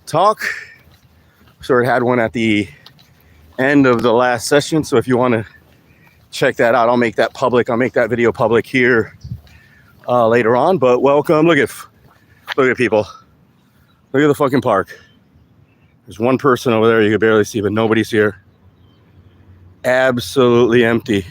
talk. Sort of had one at the end of the last session, so if you want to check that out, I'll make that public. I'll make that video public here later on. But welcome. Look at people. Look at the fucking park. There's one person over there you can barely see, but nobody's here. Absolutely empty.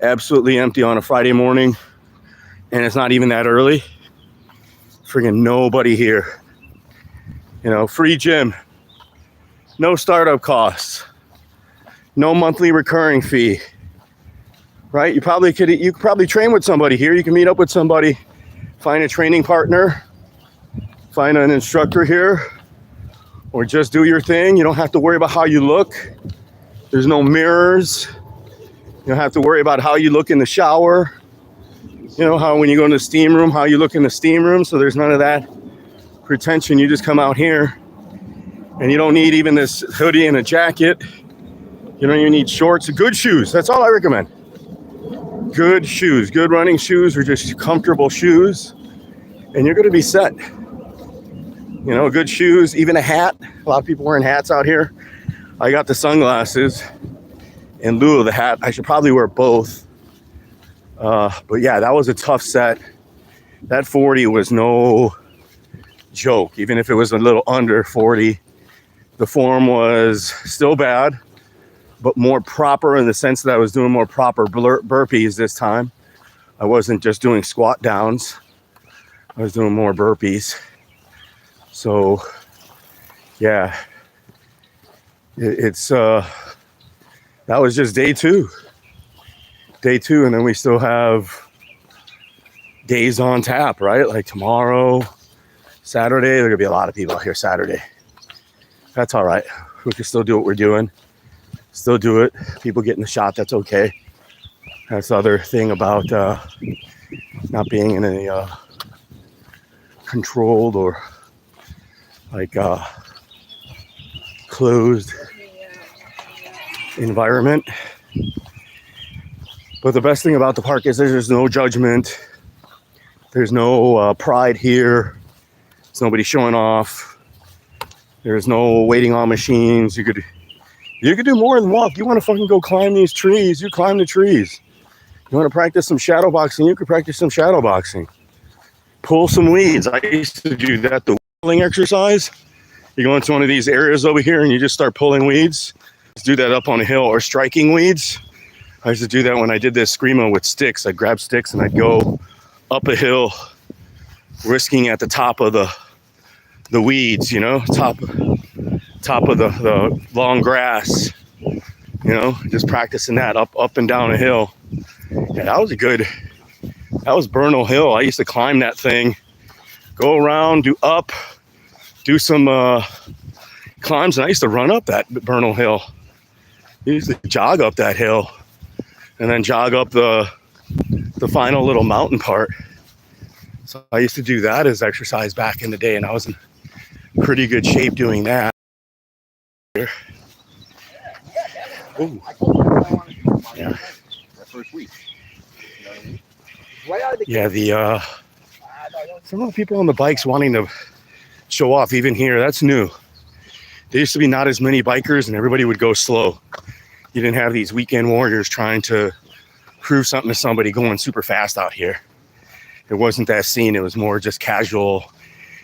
Absolutely empty on a Friday morning, and it's not even that early. Friggin' nobody here. You know, free gym, no startup costs, no monthly recurring fee. Right? You could probably train with somebody here. You can meet up with somebody, find a training partner, find an instructor here, or just do your thing. You don't have to worry about how you look. There's no mirrors. You don't have to worry about how you look in the shower. You know, how when you go in the steam room, how you look in the steam room. So there's none of that pretension. You just come out here and you don't need even this hoodie and a jacket. You don't even need shorts. Good shoes. That's all I recommend. Good shoes, good running shoes, or just comfortable shoes. And you're going to be set. You know, good shoes, even a hat. A lot of people wearing hats out here. I got the sunglasses in lieu of the hat. I should probably wear both. But yeah, that was a tough set. That 40 was no joke. Even if it was a little under 40, the form was still bad, but more proper in the sense that I was doing more proper burpees this time. I wasn't just doing squat downs. I was doing more burpees. So yeah, that was just day two, and then we still have days on tap, right? Like tomorrow, Saturday, there are gonna be a lot of people out here Saturday. That's all right. We can still do what we're doing. Still do it. People getting the shot, that's okay. That's the other thing about not being in a controlled or like closed environment. But the best thing about the park is there's no judgment. There's no pride here. There's nobody showing off. There's no waiting on machines. You could do more than walk. You want to fucking go climb these trees, you climb the trees. You want to practice some shadow boxing, you could practice some shadow boxing. Pull some weeds. I used to do that, the pulling exercise. You go into one of these areas over here and you just start pulling weeds. Let's do that up on a hill, or striking weeds. I used to do that when I did this screamo with sticks. I'd grab sticks and I'd go up a hill, risking at the top of the weeds, you know, top of the long grass, you know, just practicing that up and down a hill. Yeah, that was Bernal Hill. I used to climb that thing, go around, do some climbs, and I used to run up that Bernal Hill. I used to jog up that hill and then jog up the final little mountain part. So I used to do that as exercise back in the day, and I was in pretty good shape doing that. Ooh. Yeah. Yeah, some of the people on the bikes wanting to show off even here, that's new. There used to be not as many bikers and everybody would go slow. You didn't have these weekend warriors trying to prove something to somebody going super fast out here. It wasn't that scene. It was more just casual.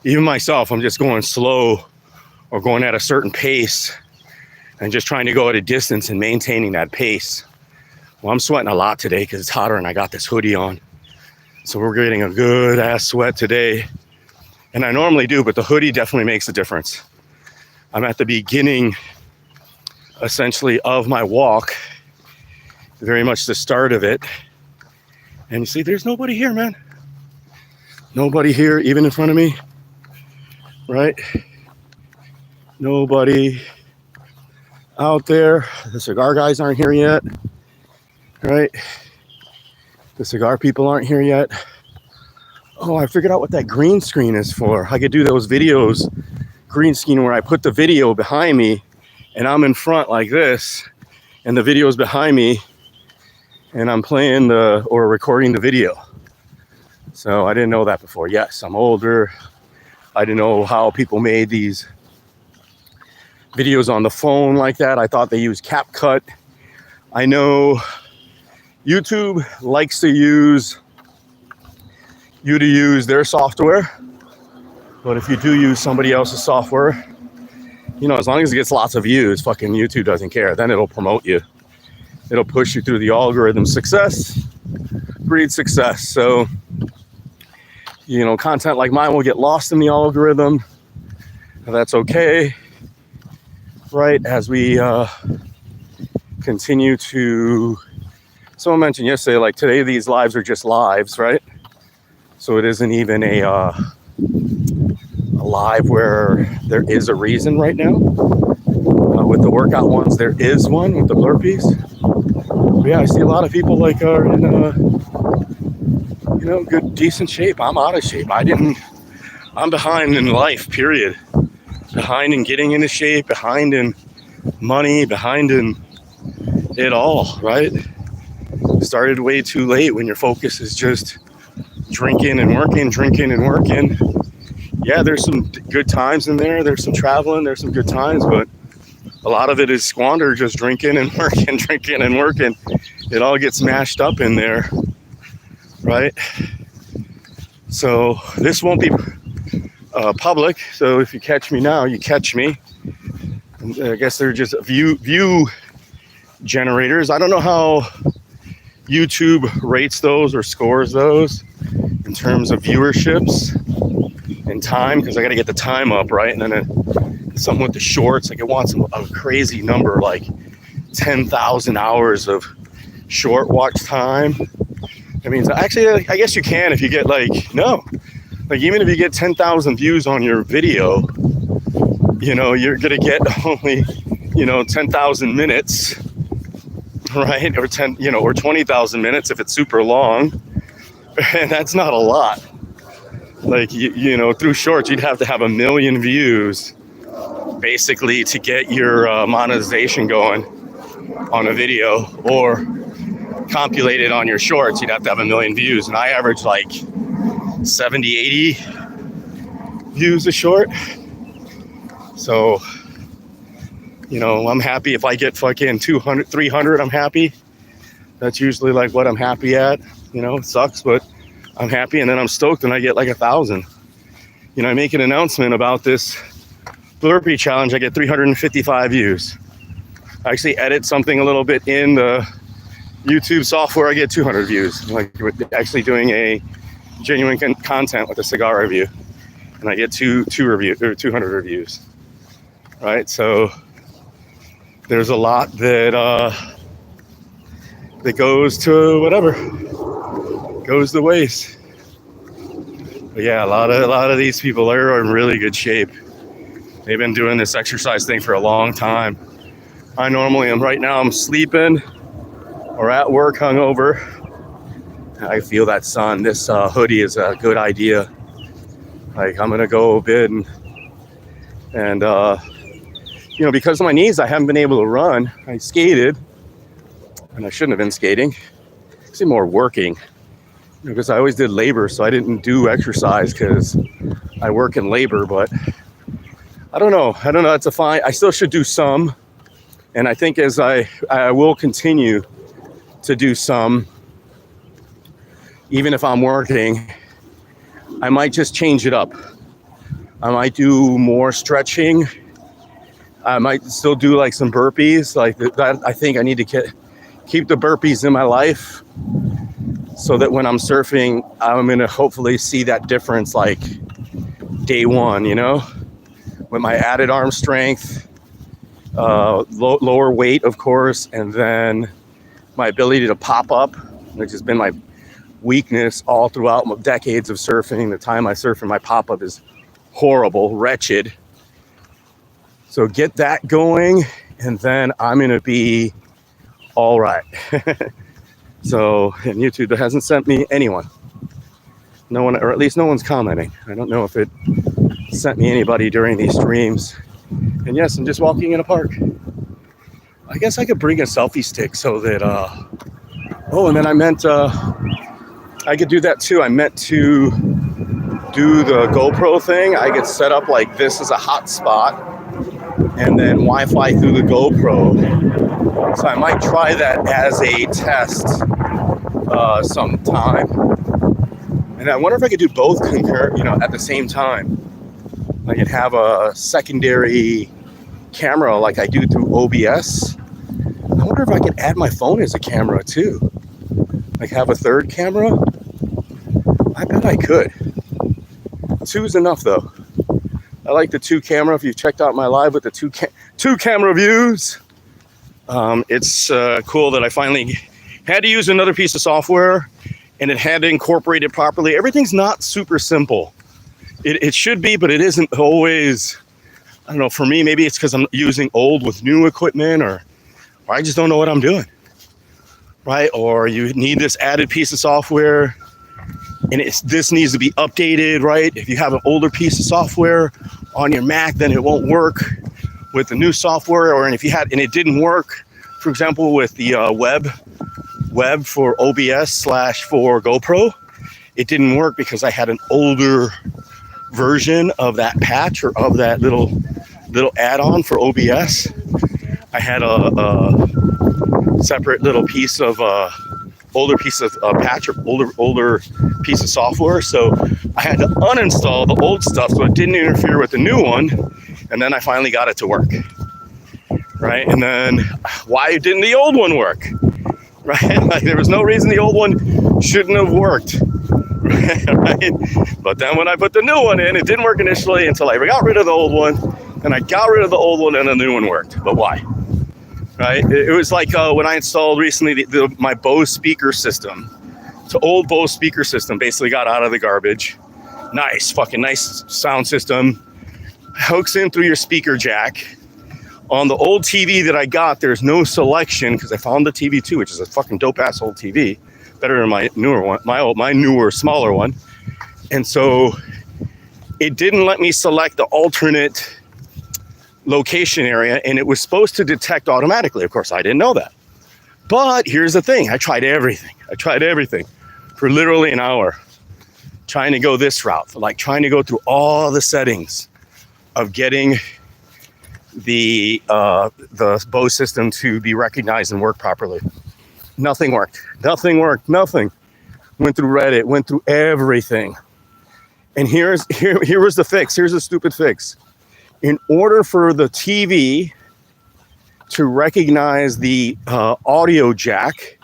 Even myself, I'm just going slow or going at a certain pace and just trying to go at a distance and maintaining that pace. Well, I'm sweating a lot today because it's hotter and I got this hoodie on. So we're getting a good ass sweat today. And I normally do, but the hoodie definitely makes a difference. I'm at the beginning, essentially, of my walk. Very much the start of it. And you see, there's nobody here, man. Nobody here, even in front of me. Right? Nobody out there. The cigar guys aren't here yet. Right? The cigar people aren't here yet. Oh, I figured out what that green screen is for. I could do those videos, green screen, where I put the video behind me and I'm in front like this and the video's behind me and I'm playing or recording the video. So I didn't know that before. Yes, I'm older. I didn't know how people made these videos on the phone like that. I thought they used CapCut. I know YouTube likes to use their software, but if you do use somebody else's software, you know, as long as it gets lots of views, fucking YouTube doesn't care. Then it'll promote you. It'll push you through the algorithm. Success breeds success. So, you know, content like mine will get lost in the algorithm. That's okay, right? As we continue to, someone mentioned yesterday, like today, these lives are just lives, right? So it isn't even a live where there is a reason right now. With the workout ones, there is one with the burpees. But yeah, I see a lot of people like are in you know, good, decent shape. I'm out of shape. I'm behind in life, period. Behind in getting into shape, behind in money, behind in it all, right? Started way too late when your focus is just drinking and working. Yeah, there's some good times in there. There's some traveling. There's some good times, but a lot of it is squander, just drinking and working. It all gets mashed up in there, right? So this won't be public. So if you catch me now, you catch me. And I guess they're just view generators. I don't know how YouTube rates those or scores those in terms of viewerships and time, because I got to get the time up, right? And then something with the shorts, like it wants a crazy number, like 10,000 hours of short watch time. That means, actually, I guess you can if you get even if you get 10,000 views on your video, you know, you're gonna get only, you know, 10,000 minutes, right? Or 20,000 minutes if it's super long, and that's not a lot. Like you know, through shorts, you'd have to have 1 million views basically to get your monetization going on a video, or compilate on your shorts, you'd have to have 1 million views. And I average like 70, 80 views a short. So, you know, I'm happy if I get fucking 200, 300, I'm happy. That's usually like what I'm happy at. You know, it sucks, but I'm happy. And then I'm stoked and I get like 1,000. You know, I make an announcement about this burpee challenge, I get 355 views. I actually edit something a little bit in the YouTube software, I get 200 views. Like with actually doing a genuine content with a cigar review, and I get 200 reviews. Right, so there's a lot that goes to whatever goes to waste. But yeah, a lot of these people are in really good shape. They've been doing this exercise thing for a long time. I normally am. Right now I'm sleeping or at work hungover. I feel that sun. This hoodie is a good idea. Like I'm gonna go a bit and you know, because of my knees, I haven't been able to run. I skated, and I shouldn't have been skating. Actually, more working, because I always did labor, so I didn't do exercise because I work in labor. But I don't know. It's a fine. I still should do some, and I think as I will continue to do some, even if I'm working. I might just change it up. I might do more stretching. I might still do like some burpees, like that. I think I need to keep the burpees in my life so that when I'm surfing, I'm going to hopefully see that difference like day one, you know, with my added arm strength, lower weight, of course, and then my ability to pop up, which has been my weakness all throughout my decades of surfing. The time I surf and my pop-up is horrible, wretched. So get that going, and then I'm going to be all right. So, and YouTube hasn't sent me anyone. No one, or at least no one's commenting. I don't know if it sent me anybody during these streams. And yes, I'm just walking in a park. I guess I could bring a selfie stick so that, oh, and then I meant, I could do that too. I meant to do the GoPro thing, I get set up like this is a hotspot and then Wi-Fi through the GoPro. So I might try that as a test sometime. And I wonder if I could do both at the same time. I could have a secondary camera like I do through OBS. I wonder if I could add my phone as a camera too. Like have a third camera. I bet I could. 2 is enough though. I like the 2 camera. If you've checked out my live with the two camera views, it's cool that I finally had to use another piece of software and it had to incorporate it properly. Everything's not super simple. It should be, but it isn't always. I don't know, for me, maybe it's because I'm using old with new equipment or I just don't know what I'm doing, right? Or you need this added piece of software and this needs to be updated, right? If you have an older piece of software on your Mac, then it won't work with the new software. Or if you had, and it didn't work, for example, with the web for OBS / for GoPro, it didn't work because I had an older version of that patch or of that little add-on for OBS. I had a separate little piece of older piece of patch or older piece of software, so I had to uninstall the old stuff so it didn't interfere with the new one, and then I finally got it to work, right? And then why didn't the old one work, right? Like there was no reason the old one shouldn't have worked. Right? But then when I put the new one in, it didn't work initially until I got rid of the old one, and I got rid of the old one and the new one worked. But why? Right? It was like when I installed recently my Bose speaker system. It's an old Bose speaker system, basically got out of the garbage. Nice, fucking nice sound system. Hooks in through your speaker jack. On the old TV that I got, there's no selection because I found the TV 2, which is a fucking dope ass old TV. Better than my newer one, my newer, smaller one. And so it didn't let me select the alternate location area, and it was supposed to detect automatically. Of course, I didn't know that. But here's the thing. I tried everything for literally an hour, trying to go this route, like trying to go through all the settings of getting the Bose system to be recognized and work properly. Nothing worked. Nothing. Went through Reddit, went through everything. And here was the fix. Here's the stupid fix. In order for the TV to recognize the audio jack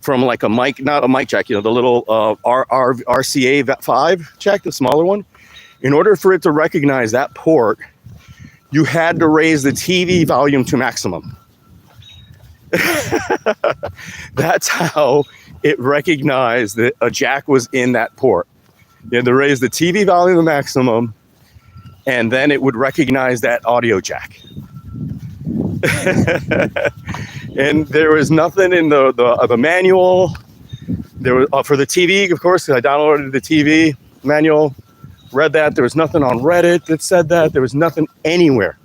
from like a mic, not a mic jack, the little RCA 5 jack, the smaller one. In order for it to recognize that port, you had to raise the TV volume to maximum. That's how it recognized that a jack was in that port. You had to raise the TV volume to maximum, and then it would recognize that audio jack. And there was nothing in the manual. There was for the TV, of course. I downloaded the TV manual, read that. There was nothing on Reddit that said that. There was nothing anywhere.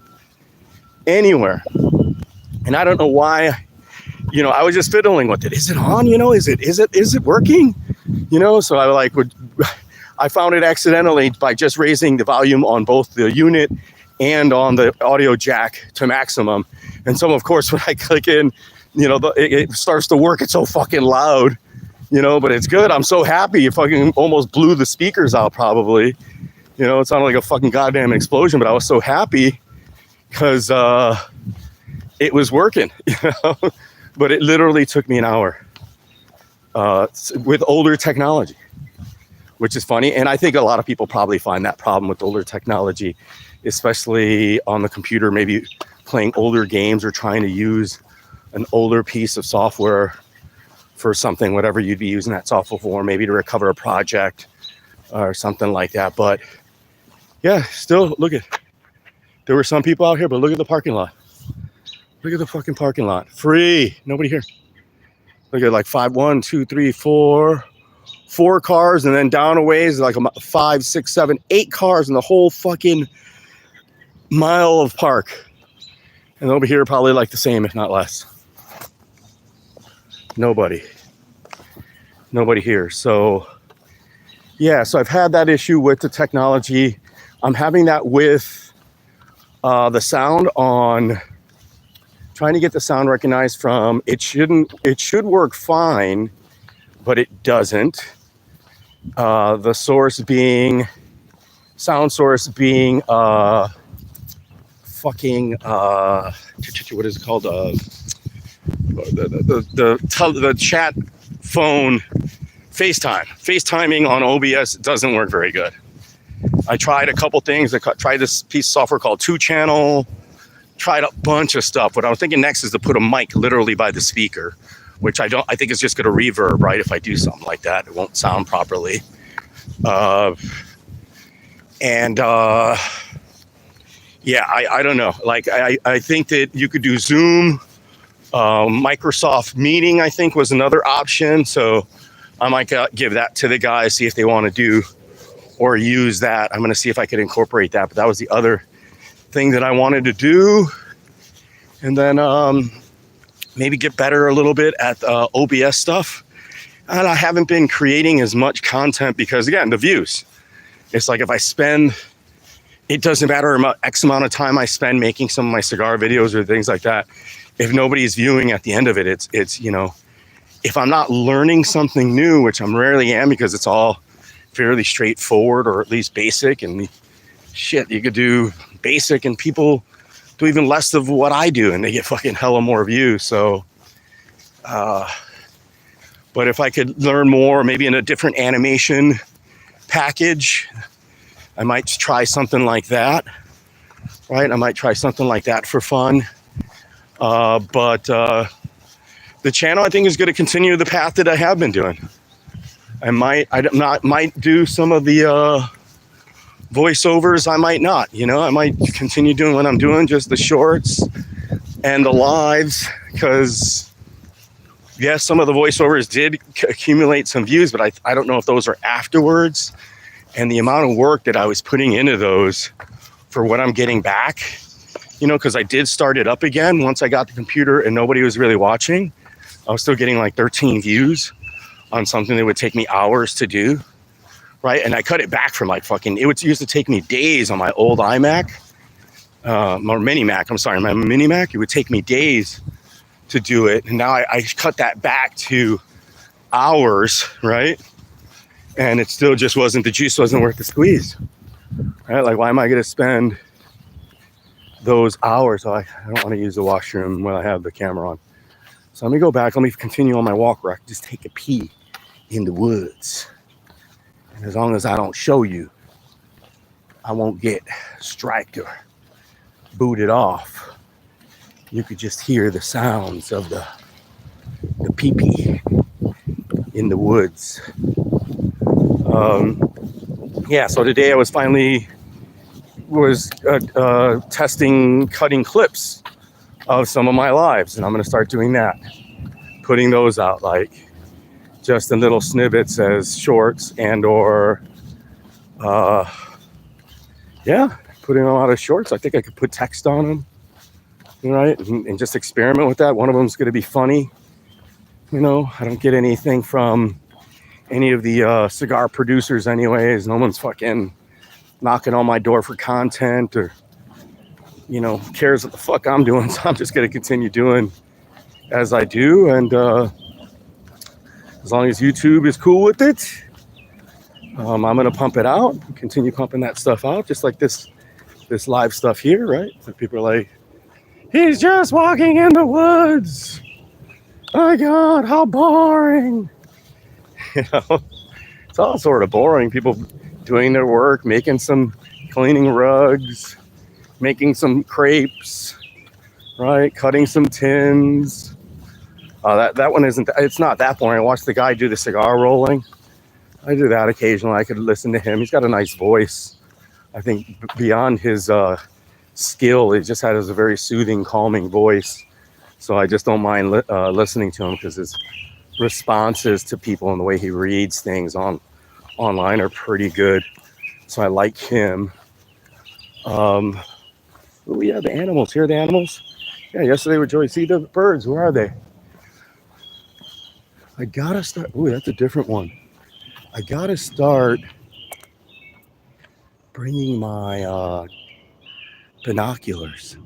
And I don't know why. I was just fiddling with it. Is it on? Is it working? So I found it accidentally by just raising the volume on both the unit and on the audio jack to maximum. And so, of course, when I click in, it starts to work. It's so fucking loud, but it's good. I'm so happy. It fucking almost blew the speakers out probably. It sounded like a fucking goddamn explosion, but I was so happy because it was working, But it literally took me an hour with older technology, which is funny. And I think a lot of people probably find that problem with older technology, especially on the computer, maybe playing older games or trying to use an older piece of software for something, whatever you'd be using that software for, maybe to recover a project or something like that. But yeah, still there were some people out here, but look at the parking lot. Look at the fucking parking lot. Free. Nobody here. Look at like 4 cars, and then down a ways like 5, 6, 7, 8 cars in the whole fucking mile of park. And over here probably like the same, if not less. Nobody here. So yeah, so I've had that issue with the technology. I'm having that with the sound on, trying to get the sound recognized from, it should work fine, but it doesn't. The source being, sound source being fucking what is it called? The chat phone FaceTiming on OBS doesn't work very good. I tried a couple things. I tried this piece of software called 2-Channel. Tried a bunch of stuff. What I was thinking next is to put a mic literally by the speaker, which I think it's just going to reverb, right? If I do something like that, it won't sound properly. Yeah, I don't know. Like, I think that you could do Zoom. Microsoft Meeting, I think, was another option. So I might give that to the guys, see if they want to do or use that. I'm going to see if I could incorporate that. But that was the other thing that I wanted to do. And then maybe get better a little bit at OBS stuff. And I haven't been creating as much content because, again, the views. It's like if I spend, it doesn't matter X amount of time I spend making some of my cigar videos or things like that. If nobody's viewing at the end of it, it's you know, if I'm not learning something new, which I'm rarely am because it's all fairly straightforward or at least basic, and shit, you could do basic and people do even less of what I do and they get fucking hella more views. So, but if I could learn more, maybe in a different animation package, I might try something like that, right? I might try something like that for fun. But the channel, I think, is going to continue the path that I have been doing. I might do some of the voiceovers. I might not, you know, I might continue doing what I'm doing, just the shorts and the lives, because yes, some of the voiceovers did accumulate some views, but I don't know if those are afterwards, and the amount of work that I was putting into those for what I'm getting back, you know, because I did start it up again once I got the computer and nobody was really watching. I was still getting like 13 views on something that would take me hours to do, right? And I cut it back from like fucking, used to take me days on my old iMac, or mini Mac, I'm sorry, my mini Mac. It would take me days to do it. And now I cut that back to hours, right? And it still just wasn't, the juice wasn't worth the squeeze, right? Like, why am I going to spend those hours? I don't want to use the washroom when I have the camera on. So let me go back. Let me continue on my walk where I can just take a pee in the woods. And as long as I don't show you, I won't get striked or booted off. You could just hear the sounds of the pee-pee in the woods. Yeah, so today I was finally testing cutting clips of some of my lives, and I'm going to start doing that, putting those out, like just in little snippets as shorts, and or yeah, putting them out as shorts. I think I could put text on them, right, and just experiment with that. One of them is going to be funny. You know, I don't get anything from any of the cigar producers anyways. No one's fucking knocking on my door for content, or, you know, cares what the fuck I'm doing. So I'm just going to continue doing as I do. And as long as YouTube is cool with it, I'm going to pump it out, continue pumping that stuff out, just like this live stuff here, right? So people are like, he's just walking in the woods. Oh my God, how boring. You know, it's all sort of boring. People doing their work, making some, cleaning rugs, making some crepes, right? Cutting some tins. That one isn't, it's not that boring. I watched the guy do the cigar rolling. I do that occasionally. I could listen to him. He's got a nice voice. I think beyond his skill, he just has a very soothing, calming voice. So I just don't mind listening to him, because his responses to people and the way he reads things online are pretty good. So I like him. Oh yeah, the animals. Here are the animals. Yeah, yesterday with Joey. See the birds. Where are they? I gotta start. Ooh, that's a different one. I gotta start bringing my binoculars,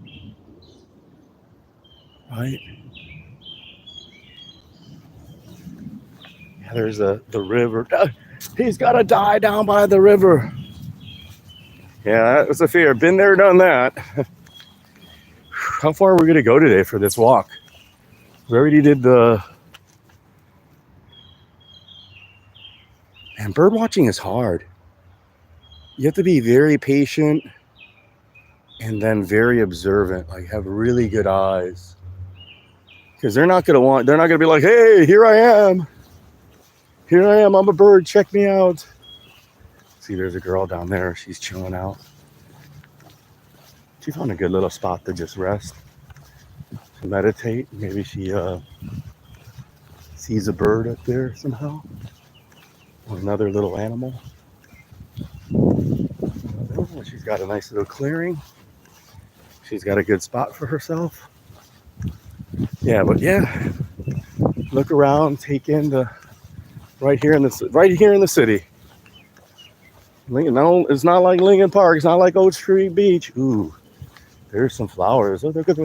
right? Yeah, there's the river. He's gotta die down by the river. Yeah, that was a fear. Been there, done that. How far are we gonna go today for this walk? We already did the... Man, bird watching is hard. You have to be very patient and then very observant, like have really good eyes. Because they're not gonna be like, hey, here I am. Here I am, I'm a bird, check me out. See, there's a girl down there, she's chilling out. She found a good little spot to just rest, to meditate. Maybe she sees a bird up there somehow, or another little animal. Oh, she's got a nice little clearing. She's got a good spot for herself. Yeah, but yeah, look around, take in the right here in the city. Lincoln, no, it's not like Lincoln Park. It's not like Oak Street Beach. Ooh, there's some flowers. Oh, look at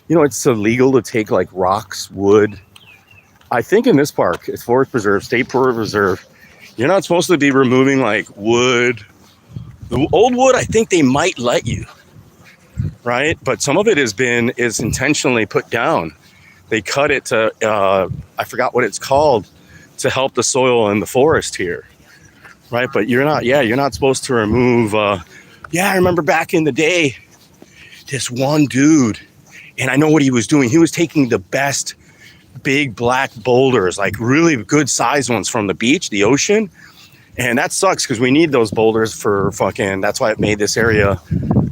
it's illegal to take like rocks, wood. I think in this park, it's Forest Preserve, State Forest Reserve. You're not supposed to be removing like wood. The old wood, I think they might let you, right? But some of it is intentionally put down. They cut it to, I forgot what it's called, to help the soil in the forest here, right? But you're not supposed to remove, I remember back in the day, this one dude, and I know what he was doing. He was taking the best big black boulders, like really good sized ones from the beach, the ocean. And that sucks because we need those boulders for that's why it made this area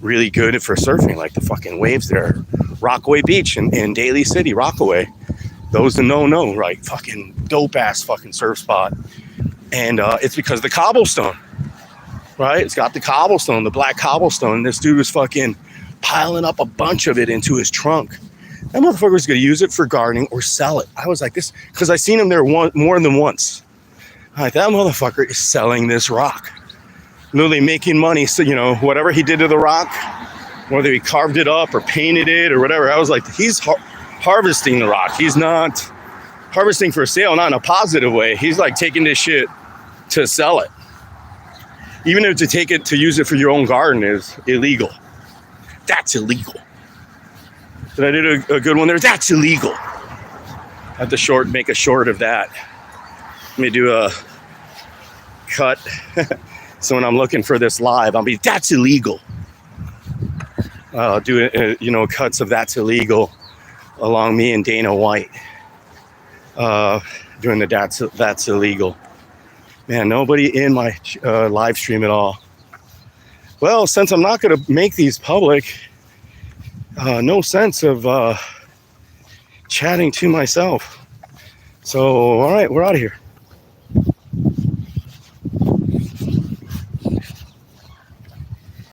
really good for surfing, like the fucking waves there. Rockaway Beach in Daly City, Rockaway. Those that know, right? Fucking dope ass fucking surf spot. And it's because the cobblestone, right? It's got the cobblestone, the black cobblestone. And this dude was fucking piling up a bunch of it into his trunk. That motherfucker was going to use it for gardening or sell it. I was like, this, because I seen him there more than once. I'm like, that motherfucker is selling this rock. Literally making money. So, whatever he did to the rock, whether he carved it up or painted it or whatever, I was like, he's harvesting the rock. He's not harvesting for sale, not in a positive way. He's like taking this shit to sell it. Even if to use it for your own garden is illegal. That's illegal. Did I do a good one there? That's illegal. I have to make a short of that. Let me do a cut. So when I'm looking for this live, I'll be, that's illegal. I'll do, cuts of that's illegal along me and Dana White. Doing the that's illegal. Man, nobody in my live stream at all. Well, since I'm not going to make these public, no sense of chatting to myself. So, all right, we're out of here.